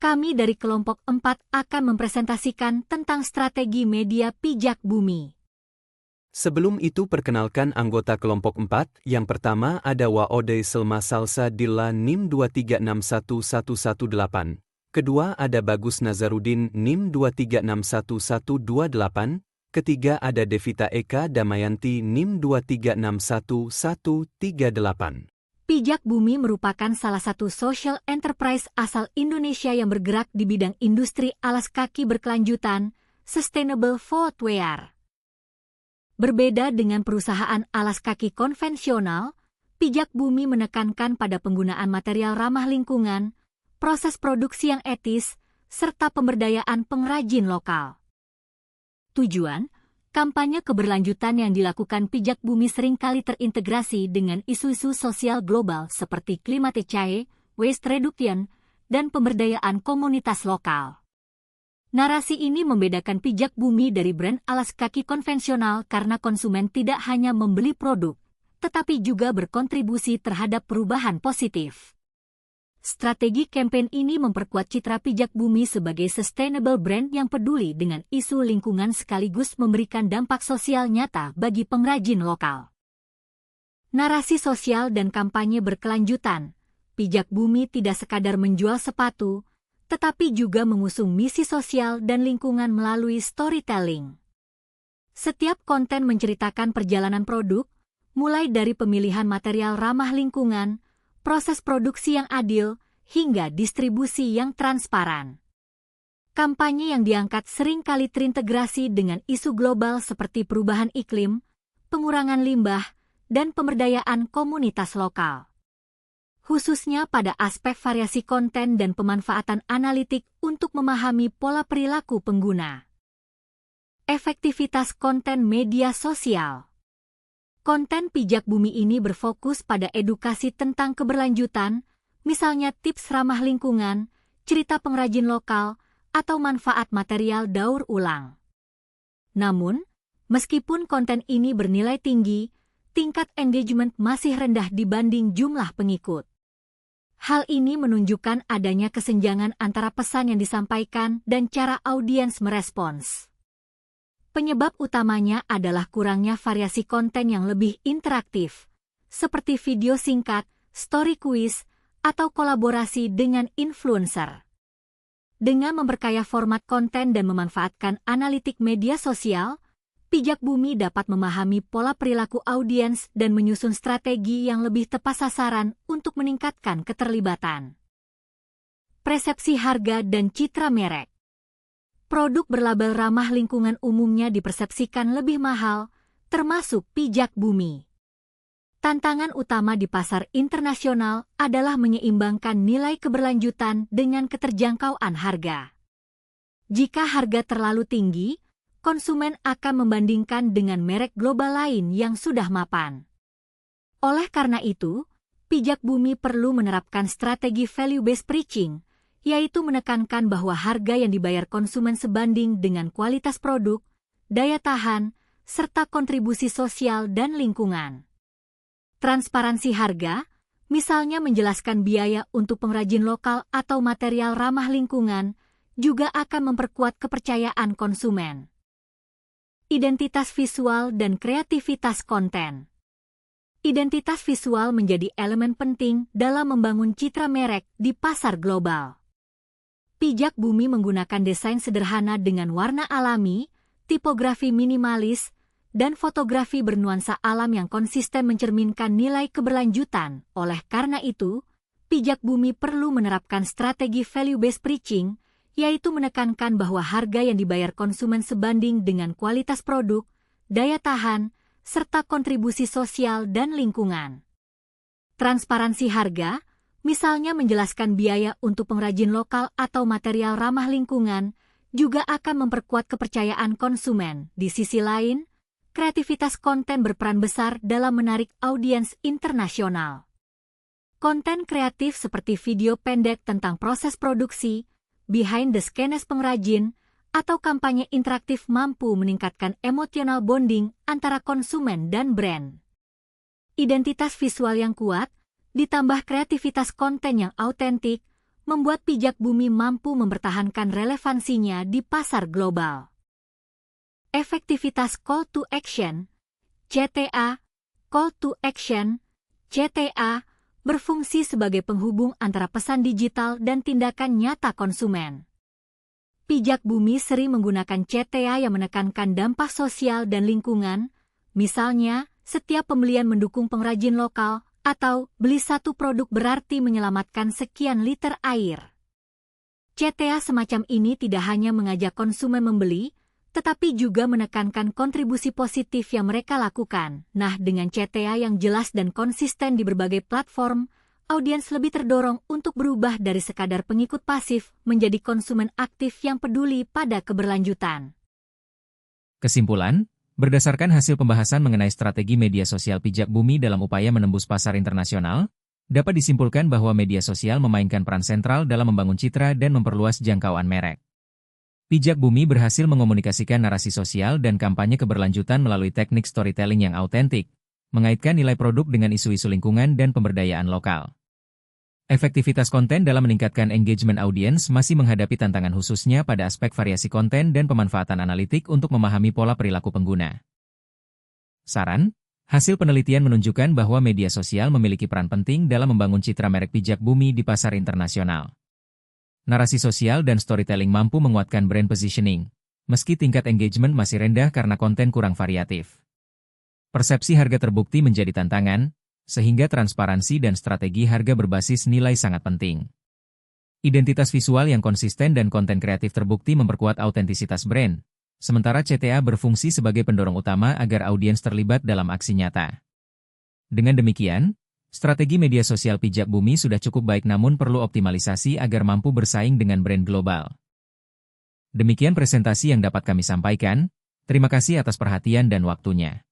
Kami dari kelompok 4 akan mempresentasikan tentang strategi media pijak bumi. Sebelum itu perkenalkan anggota kelompok 4, yang pertama ada Waode Selma Salsa Dilla NIM 2361118. Kedua ada Bagus Nazarudin NIM 2361128. Ketiga ada Devita Eka Damayanti NIM 2361138. Pijak Bumi merupakan salah satu social enterprise asal Indonesia yang bergerak di bidang industri alas kaki berkelanjutan, sustainable footwear. Berbeda dengan perusahaan alas kaki konvensional, Pijak Bumi menekankan pada penggunaan material ramah lingkungan, proses produksi yang etis, serta pemberdayaan pengrajin lokal. Tujuan, kampanye keberlanjutan yang dilakukan Pijak Bumi seringkali terintegrasi dengan isu-isu sosial global seperti climate change, waste reduction, dan pemberdayaan komunitas lokal. Narasi ini membedakan Pijak Bumi dari brand alas kaki konvensional karena konsumen tidak hanya membeli produk, tetapi juga berkontribusi terhadap perubahan positif. Strategi kampanye ini memperkuat citra Pijak Bumi sebagai sustainable brand yang peduli dengan isu lingkungan sekaligus memberikan dampak sosial nyata bagi pengrajin lokal. Narasi sosial dan kampanye berkelanjutan. Pijak Bumi tidak sekadar menjual sepatu, tetapi juga mengusung misi sosial dan lingkungan melalui storytelling. Setiap konten menceritakan perjalanan produk, mulai dari pemilihan material ramah lingkungan, proses produksi yang adil, hingga distribusi yang transparan. Kampanye yang diangkat seringkali terintegrasi dengan isu global seperti perubahan iklim, pengurangan limbah, dan pemberdayaan komunitas lokal. Khususnya pada aspek variasi konten dan pemanfaatan analitik untuk memahami pola perilaku pengguna. Efektivitas konten media sosial. Konten Pijak Bumi ini berfokus pada edukasi tentang keberlanjutan, misalnya tips ramah lingkungan, cerita pengrajin lokal, atau manfaat material daur ulang. Namun, meskipun konten ini bernilai tinggi, tingkat engagement masih rendah dibanding jumlah pengikut. Hal ini menunjukkan adanya kesenjangan antara pesan yang disampaikan dan cara audiens merespons. Penyebab utamanya adalah kurangnya variasi konten yang lebih interaktif, seperti video singkat, story quiz, atau kolaborasi dengan influencer. Dengan memperkaya format konten dan memanfaatkan analitik media sosial, Pijak Bumi dapat memahami pola perilaku audiens dan menyusun strategi yang lebih tepat sasaran untuk meningkatkan keterlibatan. Persepsi harga dan citra merek. Produk berlabel ramah lingkungan umumnya dipersepsikan lebih mahal, termasuk Pijak Bumi. Tantangan utama di pasar internasional adalah menyeimbangkan nilai keberlanjutan dengan keterjangkauan harga. Jika harga terlalu tinggi, konsumen akan membandingkan dengan merek global lain yang sudah mapan. Oleh karena itu, Pijak Bumi perlu menerapkan strategi value-based pricing, yaitu menekankan bahwa harga yang dibayar konsumen sebanding dengan kualitas produk, daya tahan, serta kontribusi sosial dan lingkungan. Transparansi harga, misalnya menjelaskan biaya untuk pengrajin lokal atau material ramah lingkungan, juga akan memperkuat kepercayaan konsumen. Identitas visual dan kreativitas konten. Identitas visual menjadi elemen penting dalam membangun citra merek di pasar global. Pijak Bumi menggunakan desain sederhana dengan warna alami, tipografi minimalis, dan fotografi bernuansa alam yang konsisten mencerminkan nilai keberlanjutan. Oleh karena itu, Pijak Bumi perlu menerapkan strategi value-based pricing, yaitu menekankan bahwa harga yang dibayar konsumen sebanding dengan kualitas produk, daya tahan, serta kontribusi sosial dan lingkungan. Transparansi harga, misalnya menjelaskan biaya untuk pengrajin lokal atau material ramah lingkungan, juga akan memperkuat kepercayaan konsumen. Di sisi lain, kreativitas konten berperan besar dalam menarik audiens internasional. Konten kreatif seperti video pendek tentang proses produksi, behind the scenes pengrajin, atau kampanye interaktif mampu meningkatkan emotional bonding antara konsumen dan brand. Identitas visual yang kuat, ditambah kreativitas konten yang autentik, membuat Pijak Bumi mampu mempertahankan relevansinya di pasar global. Efektivitas Call to Action (CTA). Call to Action (CTA) berfungsi sebagai penghubung antara pesan digital dan tindakan nyata konsumen. Pijak Bumi sering menggunakan CTA yang menekankan dampak sosial dan lingkungan, misalnya setiap pembelian mendukung pengrajin lokal, atau beli satu produk berarti menyelamatkan sekian liter air. CTA semacam ini tidak hanya mengajak konsumen membeli, tetapi juga menekankan kontribusi positif yang mereka lakukan. Nah, dengan CTA yang jelas dan konsisten di berbagai platform, audiens lebih terdorong untuk berubah dari sekadar pengikut pasif menjadi konsumen aktif yang peduli pada keberlanjutan. Kesimpulan, berdasarkan hasil pembahasan mengenai strategi media sosial Pijak Bumi dalam upaya menembus pasar internasional, dapat disimpulkan bahwa media sosial memainkan peran sentral dalam membangun citra dan memperluas jangkauan merek. Pijak Bumi berhasil mengomunikasikan narasi sosial dan kampanye keberlanjutan melalui teknik storytelling yang autentik, mengaitkan nilai produk dengan isu-isu lingkungan dan pemberdayaan lokal. Efektivitas konten dalam meningkatkan engagement audiens masih menghadapi tantangan khususnya pada aspek variasi konten dan pemanfaatan analitik untuk memahami pola perilaku pengguna. Saran, hasil penelitian menunjukkan bahwa media sosial memiliki peran penting dalam membangun citra merek Pijak Bumi di pasar internasional. Narasi sosial dan storytelling mampu menguatkan brand positioning, meski tingkat engagement masih rendah karena konten kurang variatif. Persepsi harga terbukti menjadi tantangan, sehingga transparansi dan strategi harga berbasis nilai sangat penting. Identitas visual yang konsisten dan konten kreatif terbukti memperkuat autentisitas brand, sementara CTA berfungsi sebagai pendorong utama agar audiens terlibat dalam aksi nyata. Dengan demikian, strategi media sosial Pijak Bumi sudah cukup baik namun perlu optimalisasi agar mampu bersaing dengan brand global. Demikian presentasi yang dapat kami sampaikan, terima kasih atas perhatian dan waktunya.